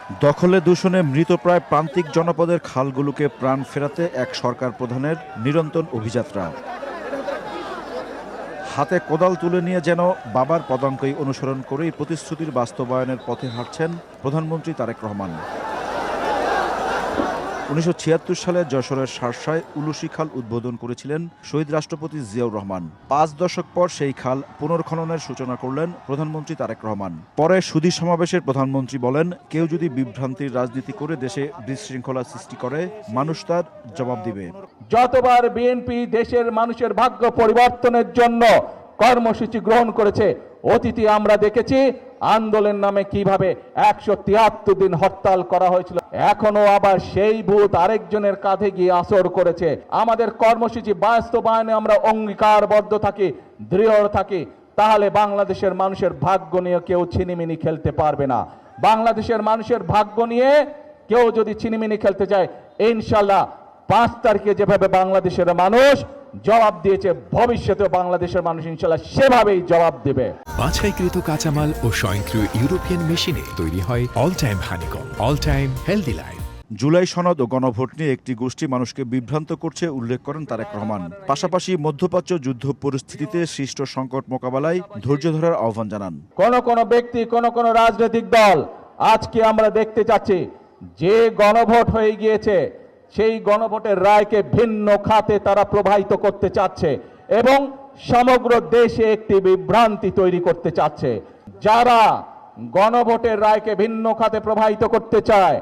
দখলে দূষণে মৃতপ্রায় প্রান্তিক জনপদের খালগুলোকে প্রাণ ফেরাতে এক সরকার প্রধানের নিরন্তর অভিযাত্রা। হাতে কোদাল তুলে নিয়ে যেন বাবার পদাঙ্কই অনুসরণ করেই প্রতিশ্রুতির বাস্তবায়নের পথে হাঁটছেন প্রধানমন্ত্রী তারেক রহমান। 1976 সালে যশোরের শার্শায় উলুশি খাল উদ্বোধন করেছিলেন শহীদ রাষ্ট্রপতি জিয়াউর রহমান। 5 দশক পর সেই খাল পুনর্খননের সূচনা করলেন প্রধানমন্ত্রী তারেক রহমান। পরে সুধী সমাবেশে প্রধানমন্ত্রী বলেন, কেউ যদি বিভ্রান্তির রাজনীতি করে দেশে বিশৃঙ্খলা সৃষ্টি করে, মানুষ তার জবাব দিবে। যতবার বিএনপি দেশের মানুষের ভাগ্য পরিবর্তনের জন্য কর্মসূচি গ্রহণ করেছে, অতীতে আমরা দেখেছি আন্দোলন নামে কিভাবে 173 দিন হরতাল করা হয়েছিল। এখনো আবার সেই ভূত আরেকজনের কাঁধে গিয়ে আসর করেছে। আমাদের কর্মসূচি বাস্তবায়নে আমরা অঙ্গীকারবদ্ধ থাকি, দৃঢ় থাকি, তাহলে বাংলাদেশের মানুষের ভাগ্য নিয়ে কেউ ছিনিমিনি খেলতে পারবে না। বাংলাদেশের মানুষের ভাগ্য নিয়ে কেউ যদি ছিনিমিনি খেলতে চায়, ইনশাল্লাহ 5 তারিখে যেভাবে বাংলাদেশের মানুষ জবাব দিয়েছে, ভবিষ্যতে বাংলাদেশের মানুষ ইনশাল্লাহ সেভাবেই জবাব দেবে। বাছাইকৃত কাঁচামাল ও স্বয়ংক্রিয় ইউরোপিয়ান মেশিনে তৈরি হয় all time honeycomb, all time healthy life. July সনদ ও গণভোট নিয়ে একটি গোষ্ঠী মানুষকে বিভ্রান্ত করছে উল্লেখ করেন তারেক রহমান। পাশাপাশি মধ্যপ্রাচ্য যুদ্ধ পরিস্থিতিতে সৃষ্ট সংকট মোকাবেলায় ধৈর্য ধরার আহ্বান জানান। কোন ব্যক্তি, কোন রাজনৈতিক দল আজকে আমরা দেখতে চাচ্ছি যে গণভোট হয়ে গিয়েছে, সেই গণভোটের রায়কে ভিন্ন খাতে তারা প্রবাহিত করতে চাচ্ছে এবং সমগ্র দেশে একটি বিভ্রান্তি তৈরি করতে চাচ্ছে। যারা গণভোটের রায়কে ভিন্ন খাতে প্রবাহিত করতে চায়,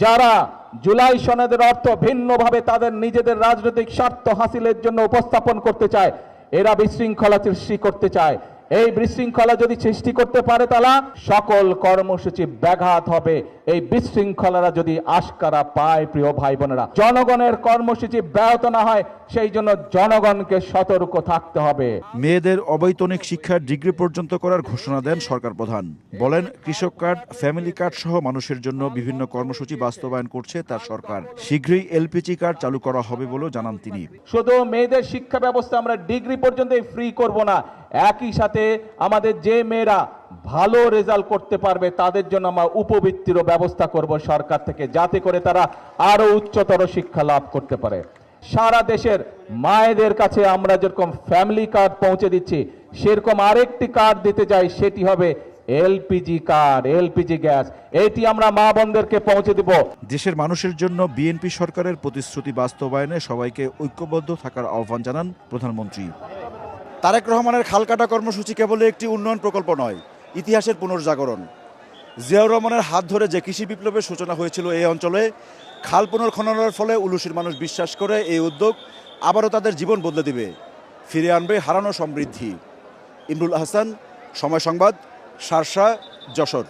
যারা জুলাই সনদের অর্থ ভিন্নভাবে তাদের নিজেদের রাজনৈতিক স্বার্থ হাসিলের জন্য উপস্থাপন করতে চায়, এরা বিশৃঙ্খলা সৃষ্টি করতে চায়। এই বিশৃঙ্খলা যদি সৃষ্টি করতে পারে, তাহলে সকল কর্মসূচি ব্যাঘাত হবে। এই বিশৃঙ্খলারা যদি আশকারা পায়, প্রিয় ভাই বোনেরা, জনগণের কর্মসূচি ব্যাহত না হয়, সেই জন্য জনগণকে সতর্ক থাকতে হবে। মেয়েদের অবৈতনিক শিক্ষার ডিগ্রি পর্যন্ত করার ঘোষণা দেন সরকার প্রধান। বলেন, কৃষক কার্ড, ফ্যামিলি কার্ড সহ মানুষের জন্য বিভিন্ন কর্মসূচি বাস্তবায়ন করছে তার সরকার। শীঘ্রই এলপিজি কার্ড চালু করা হবে বলেও জানান তিনি। শুধু মেয়েদের শিক্ষা ব্যবস্থা আমরা ডিগ্রি পর্যন্ত ফ্রি করব না, একই সাথে আমাদের যে মেয়েরা ভালো রেজাল্ট করতে পারবে তাদের জন্য আমরা উপবৃত্তিরও ব্যবস্থা করব সরকার থেকে, যাতে করে তারা আরো উচ্চতর শিক্ষা লাভ করতে পারে। সারা দেশের মায়েদের কাছে আমরা যেরকম ফ্যামিলি কার্ড পৌঁছে দিচ্ছি, সেরকম আরেকটি কার্ড দিতে চাই, সেটি হবে এলপিজি কার্ড, এলপিজি গ্যাস। এটি আমরা মা বোনদেরকে পৌঁছে দেব। দেশের মানুষের জন্য বিএনপি সরকারের প্রতিশ্রুতি বাস্তবায়নে সবাইকে ঐক্যবদ্ধ থাকার আহ্বান জানান প্রধানমন্ত্রী। তারেক রহমানের খালকাটা কর্মসূচি কেবল একটি উন্নয়ন প্রকল্প নয়, ইতিহাসের পুনর্জাগরণ। জিয়াউর রহমানের হাত ধরে যে কৃষি বিপ্লবের সূচনা হয়েছিল এই অঞ্চলে, খাল পুনর্খননের ফলে উলুশির মানুষ বিশ্বাস করে এই উদ্যোগ আবারও তাদের জীবন বদলে দিবে, ফিরে আনবে হারানো সমৃদ্ধি। ইমরুল আহসান, সময় সংবাদ, শার্শা, যশোর।